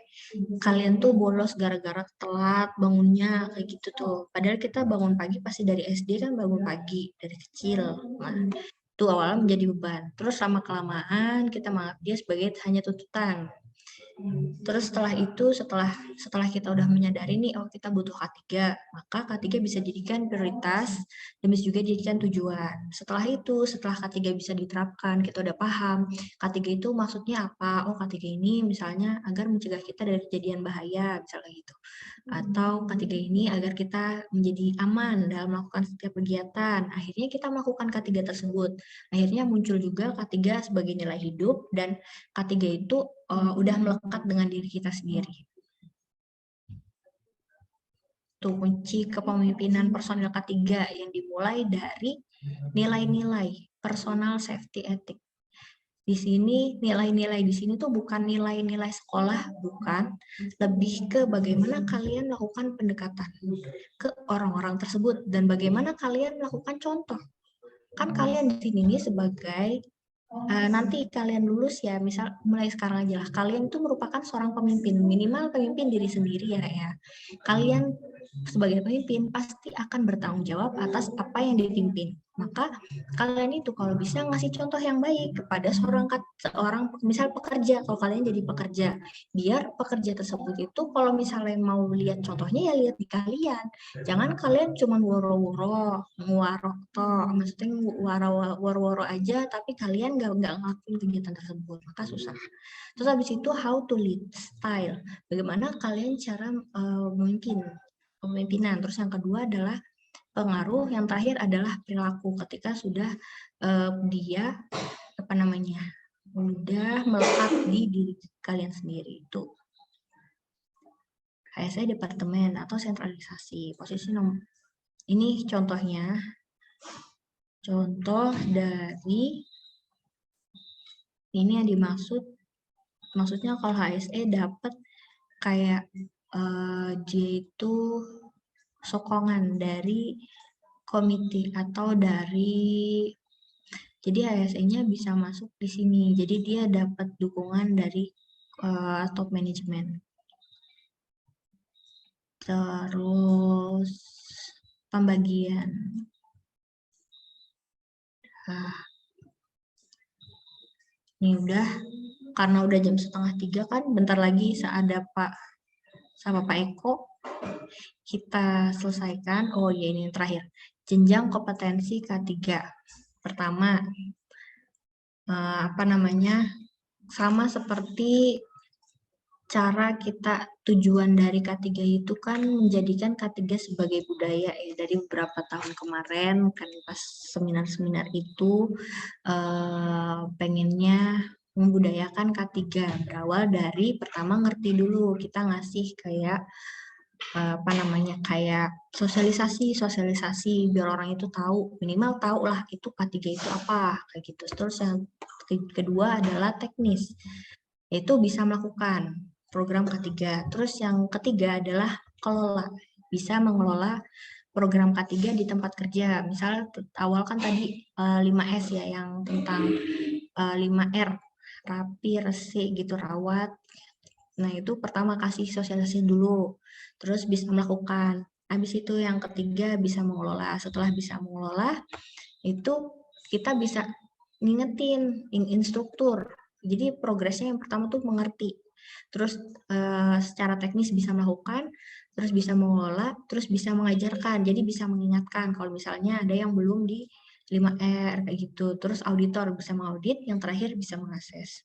kalian tuh bolos gara-gara telat bangunnya kayak gitu tuh. Padahal kita bangun pagi pasti dari SD kan bangun pagi dari kecil. Nah, itu awalnya menjadi beban. Terus lama kelamaan kita menganggap dia sebagai hanya tuntutan. Terus setelah kita udah menyadari nih, oh kita butuh K3, maka K3 bisa dijadikan prioritas dan bisa juga dijadikan tujuan. Setelah K3 bisa diterapkan, kita udah paham K3 itu maksudnya apa. Oh K3 ini misalnya agar mencegah kita dari kejadian bahaya, misalnya gitu. Atau K3 ini agar kita menjadi aman dalam melakukan setiap kegiatan. Akhirnya kita melakukan K3 tersebut. Akhirnya muncul juga K3 sebagai nilai hidup, dan K3 itu udah melekat dengan diri kita sendiri. Tuh kunci kepemimpinan personil K3 yang dimulai dari nilai-nilai personal safety ethic. Di sini nilai-nilai di sini tuh bukan nilai-nilai sekolah, bukan, lebih ke bagaimana kalian melakukan pendekatan ke orang-orang tersebut dan bagaimana kalian melakukan contoh. Kan kalian di sini nih sebagai nanti kalian lulus ya, misal mulai sekarang aja lah, kalian itu merupakan seorang pemimpin, minimal pemimpin diri sendiri ya. Kalian sebagai pemimpin pasti akan bertanggung jawab atas apa yang dipimpin. Maka kalian itu kalau bisa ngasih contoh yang baik kepada seorang misal pekerja, kalau kalian jadi pekerja, biar pekerja tersebut itu kalau misalnya mau lihat contohnya ya lihat di kalian. Jangan kalian cuma woro-woro, nguarok toh, maksudnya woro-woro aja, tapi kalian nggak ngelakuin kegiatan tersebut, maka susah. Terus habis itu how to lead style, bagaimana kalian cara kepemimpinan. Terus yang kedua adalah pengaruh, yang terakhir adalah perilaku. Ketika sudah dia udah melekat di diri kalian sendiri itu. HSE departemen atau sentralisasi. Posisi nomor ini contohnya. Contoh dari ini yang maksudnya kalau HSE dapat kayak dia itu sokongan dari komite atau dari, jadi HSE-nya bisa masuk di sini. Jadi dia dapat dukungan dari top management. Terus pembagian. Ini udah, karena udah jam 2:30 kan, bentar lagi ada Pak sama Pak Eko, kita selesaikan. Oh ya, ini yang terakhir, jenjang kompetensi K3. Pertama, sama seperti cara kita, tujuan dari K3 itu kan menjadikan K3 sebagai budaya ya. Dari beberapa tahun kemarin kan pas seminar-seminar itu pengennya membudayakan K3, berawal dari pertama ngerti dulu, kita ngasih kayak kayak sosialisasi biar orang itu tahu, minimal tahu lah itu K3 itu apa kayak gitu. Terus yang kedua adalah teknis, yaitu bisa melakukan program K3. Terus yang ketiga adalah kelola, bisa mengelola program K3 di tempat kerja. Misal awal kan tadi 5S ya, yang tentang 5R, rapi, resik gitu, rawat. Nah itu pertama kasih sosialisasi dulu, terus bisa melakukan. Habis itu yang ketiga bisa mengelola. Setelah bisa mengelola, itu kita bisa ngingetin instruktur. Jadi progresnya yang pertama tuh mengerti. Terus secara teknis bisa melakukan, terus bisa mengelola, terus bisa mengajarkan. Jadi bisa mengingatkan kalau misalnya ada yang belum di 5R kayak gitu. Terus auditor bisa mengaudit, yang terakhir bisa mengakses.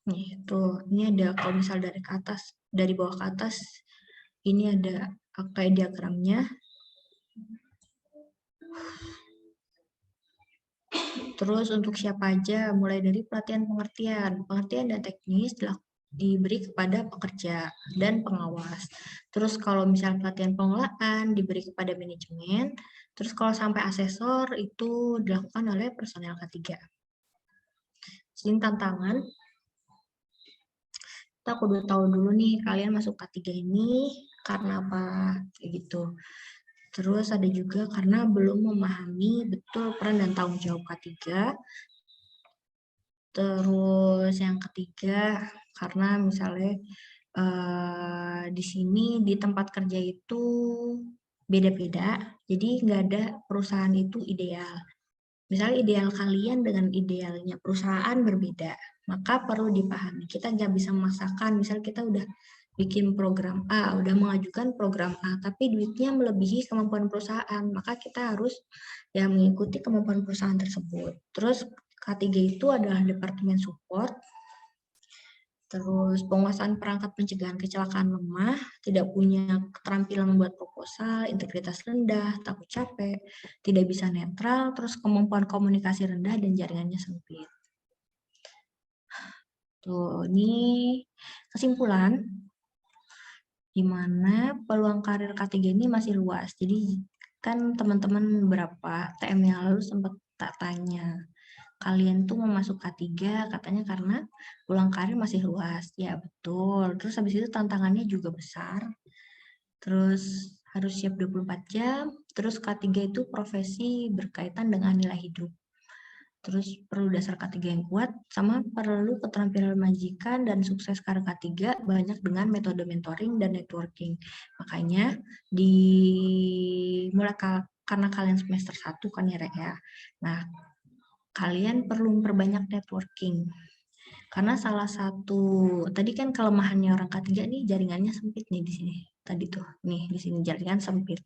Nih, tuh, ini ada kalau misal dari ke atas, dari bawah ke atas, ini ada kayak diagramnya. Terus untuk siapa aja, mulai dari pelatihan pengertian dan teknis diberi kepada pekerja dan pengawas. Terus kalau misal pelatihan pengelolaan diberi kepada manajemen. Terus kalau sampai asesor itu dilakukan oleh personel K3. Sini tantangan. Kita kudu tahu dulu nih kalian masuk K3 ini karena apa kayak gitu. Terus ada juga karena belum memahami betul peran dan tanggung jawab K3. Terus yang ketiga, karena misalnya di sini di tempat kerja itu beda-beda, jadi nggak ada perusahaan itu ideal. Misalnya ideal kalian dengan idealnya perusahaan berbeda, maka perlu dipahami. Kita nggak bisa memaksakan, misal kita udah bikin program A, udah mengajukan program A, tapi duitnya melebihi kemampuan perusahaan, maka kita harus ya mengikuti kemampuan perusahaan tersebut. Terus K3 itu adalah departemen support, terus penguasaan perangkat pencegahan kecelakaan lemah, tidak punya keterampilan membuat proposal, integritas rendah, takut capek, tidak bisa netral, terus kemampuan komunikasi rendah dan jaringannya sempit. Tuh, ini kesimpulan di mana peluang karir K3 ini masih luas. Jadi kan teman-teman beberapa TM yang lalu sempat tak tanya, kalian tuh mau masuk K3 katanya karena peluang karir masih luas. Ya betul. Terus habis itu tantangannya juga besar. Terus harus siap 24 jam. Terus K3 itu profesi berkaitan dengan nilai hidup. Terus perlu dasar K3 yang kuat, sama perlu keterampilan majikan dan sukses karir K3 banyak dengan metode mentoring dan networking. Makanya mulai karena kalian semester 1 kan ya Rek ya. Nah, kalian perlu memperbanyak networking. Karena salah satu, tadi kan kelemahannya orang K3 nih jaringannya sempit nih di sini. Tadi tuh, nih di sini jaringan sempit.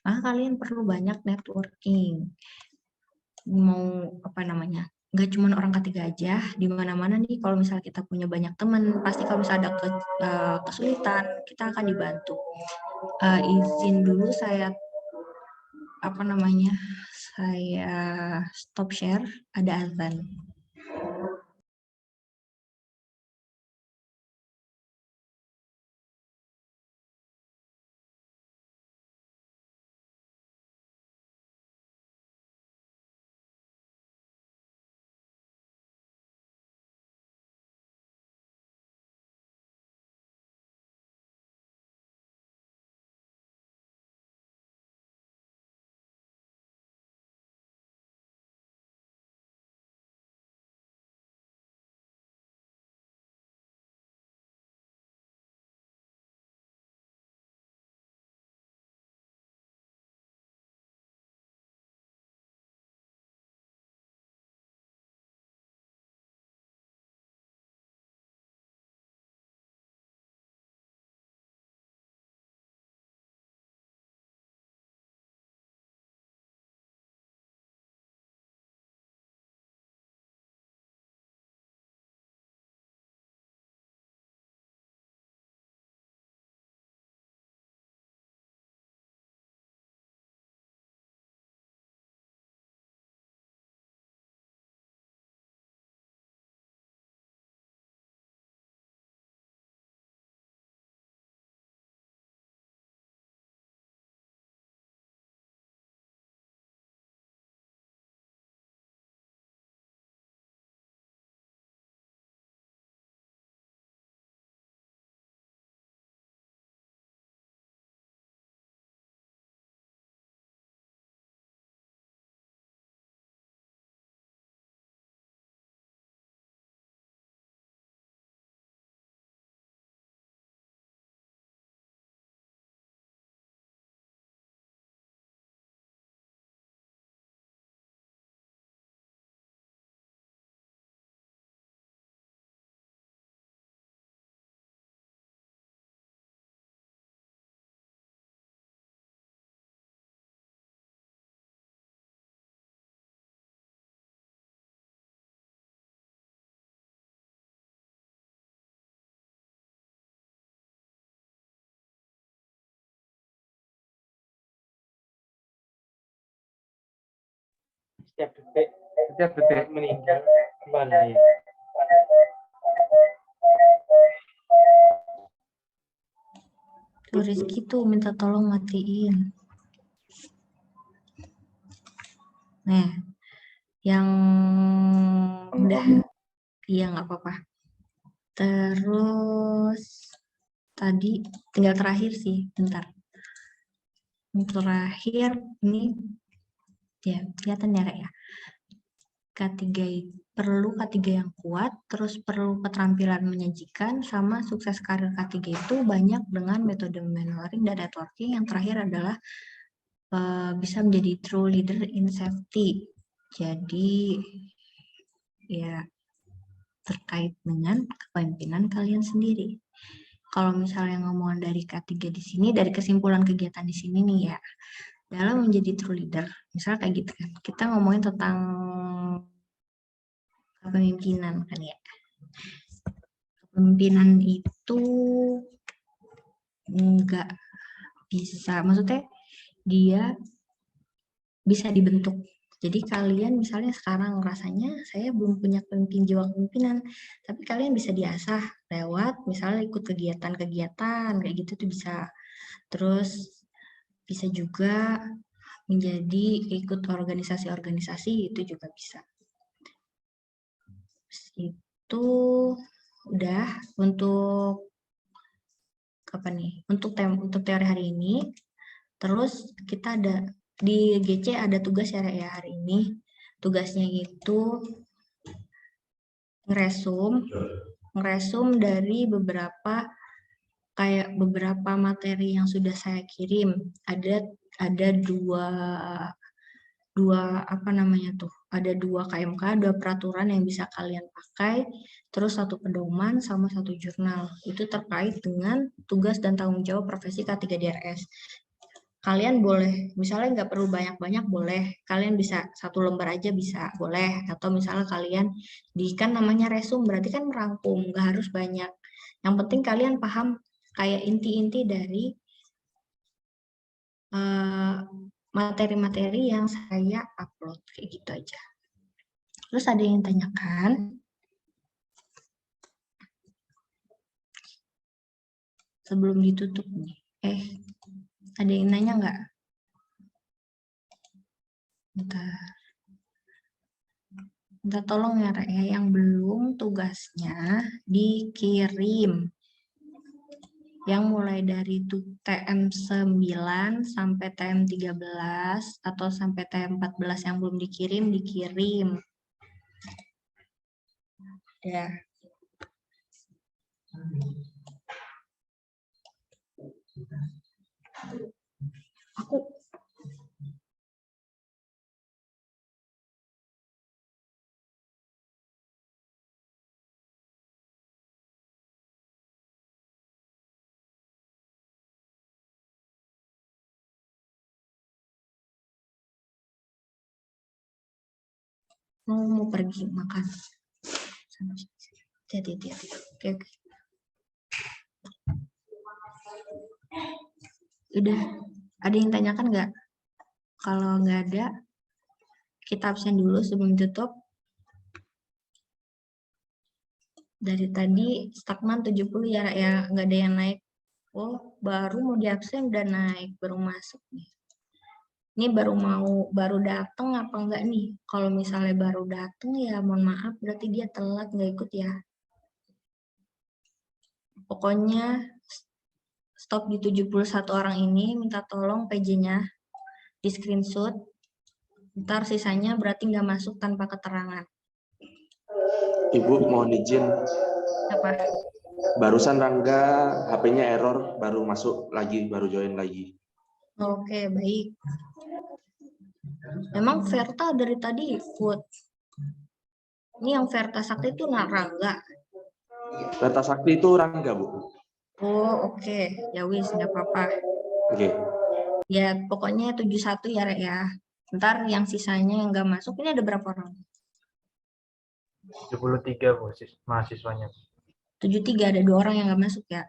Maka kalian perlu banyak networking. Mau apa namanya, nggak cuma orang K3 aja, di mana-mana nih kalau misalnya kita punya banyak teman, pasti kalau misalnya ada kesulitan, kita akan dibantu. Izin dulu saya saya stop share, ada azan. Setiap detik meninggal kembali. Tuh Rizky tuh minta tolong matiin. Nah, yang udah, iya nggak apa-apa. Terus tadi tinggal terakhir sih, bentar. Yang terakhir ini ya kelihatan ya Rek ya. perlu K3 yang kuat, terus perlu keterampilan menyajikan, sama sukses karir K3 itu banyak dengan metode mentoring dan networking. Yang terakhir adalah bisa menjadi true leader in safety. Jadi ya terkait dengan kepemimpinan kalian sendiri. Kalau misalnya ngomong dari K3 di sini, dari kesimpulan kegiatan di sini nih ya, dalam menjadi true leader, misalnya kayak gitu kan, kita ngomongin tentang kepemimpinan kan ya. Kepemimpinan itu enggak bisa, maksudnya dia bisa dibentuk. Jadi kalian misalnya sekarang rasanya saya belum punya jiwa kepemimpinan, tapi kalian bisa diasah lewat misalnya ikut kegiatan-kegiatan kayak gitu tuh bisa. Terus bisa juga menjadi ikut organisasi-organisasi, itu juga bisa. Itu udah untuk apa nih? Untuk teori hari ini. Terus kita ada di GC ada tugas ya hari ini. Tugasnya itu ngeresum dari beberapa materi yang sudah saya kirim. Ada ada dua KMK, dua peraturan yang bisa kalian pakai, terus satu pedoman sama satu jurnal. Itu terkait dengan tugas dan tanggung jawab profesi K3 DRS. Kalian boleh, misalnya nggak perlu banyak-banyak boleh, kalian bisa satu lembar aja bisa, boleh. Atau misalnya kalian kan namanya resum, berarti kan merangkum, nggak harus banyak. Yang penting kalian paham kayak inti-inti dari materi-materi yang saya upload, kayak gitu aja. Terus ada yang tanyakan? Sebelum ditutup nih. Ada yang nanya nggak? Minta tolong ya, Rek, ya, yang belum tugasnya dikirim. Yang mulai dari TM 9 sampai TM 13 atau sampai TM 14 yang belum dikirim. Ya. Aku mau pergi makan. Hati-hati. Oke. Udah, ada yang tanyakan nggak? Kalau nggak ada, kita absen dulu sebelum tutup. Dari tadi stagnan 70 ya, nggak ada yang naik. Oh, baru mau di absen udah naik, baru masuk nih. Ini baru datang apa enggak nih? Kalau misalnya baru datang ya mohon maaf, berarti dia telat nggak ikut ya. Pokoknya stop di 71 orang ini, minta tolong PJ-nya di screenshot. Ntar sisanya berarti nggak masuk tanpa keterangan. Ibu mohon izin. Apa? Barusan Rangga HP-nya error, baru masuk lagi, baru join lagi. Oke, baik. Memang Verta dari tadi ikut. Ini yang Verta Sakti itu Rangga. Verta Sakti itu Rangga, Bu. Oh, oke. Ya wis, nggak apa-apa. Oke. Ya, pokoknya 71 ya, Rek ya. Ntar yang sisanya yang nggak masuk, ini ada berapa orang? 73 Bu, mahasiswanya. 73, ada 2 orang yang nggak masuk ya?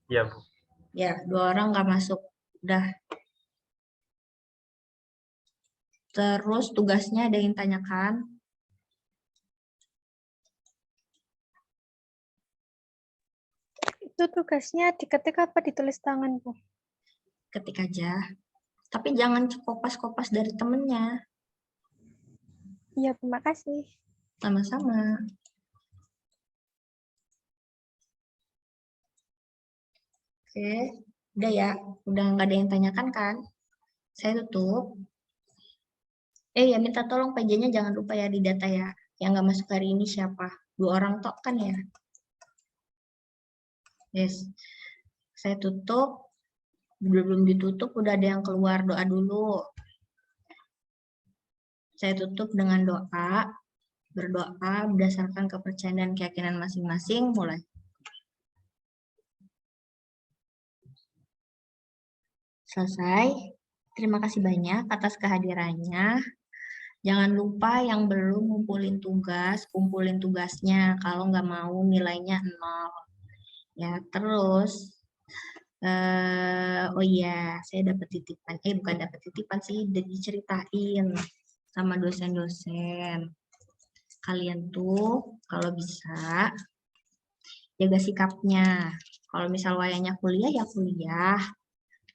Iya Bu. Ya, 2 orang nggak masuk. Udah. Terus tugasnya ada yang tanyakan? Itu tugasnya diketik apa ditulis tangan, Bu? Ketik aja. Tapi jangan kopas-kopas dari temennya. Iya, terima kasih. Sama-sama. Oke, udah ya. Udah nggak ada yang tanyakan kan? Saya tutup. Ya minta tolong PJ-nya jangan lupa ya di data ya. Yang nggak masuk hari ini siapa? 2 orang tok kan ya? Yes. Saya tutup. Belum ditutup, udah ada yang keluar. Doa dulu. Saya tutup dengan doa. Berdoa berdasarkan kepercayaan dan keyakinan masing-masing. Mulai. Selesai. Terima kasih banyak atas kehadirannya. Jangan lupa yang belum ngumpulin tugas, kumpulin tugasnya. Kalau nggak mau nilainya 0. Ya, terus. Oh iya, saya dapat titipan. Bukan dapat titipan sih, udah diceritain sama dosen-dosen. Kalian tuh kalau bisa jaga sikapnya. Kalau misal wayangnya kuliah ya kuliah.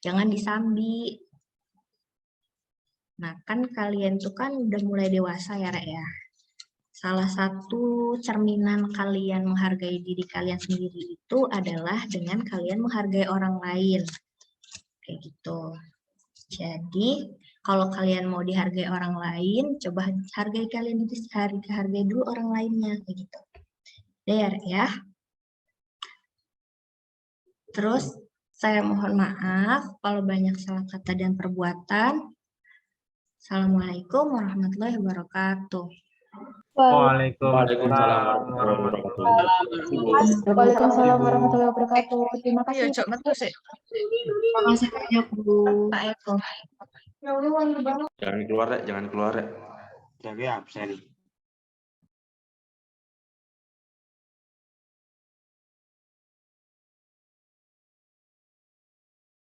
Jangan disambi. Nah, kan kalian tuh kan udah mulai dewasa ya, Rek ya. Salah satu cerminan kalian menghargai diri kalian sendiri itu adalah dengan kalian menghargai orang lain. Kayak gitu. Jadi, kalau kalian mau dihargai orang lain, coba hargai kalian itu hargai dulu orang lainnya kayak gitu. Ya. Terus saya mohon maaf kalau banyak salah kata dan perbuatan. Assalamualaikum warahmatullahi wabarakatuh. Waalaikumsalam warahmatullahi wabarakatuh. Waalaikumsalam warahmatullahi wabarakatuh. Terima kasih. Terima kasih banyak Bu. Pak Eko. Jangan keluar, Rek. Jangan keluar, Rek. Jadi absen.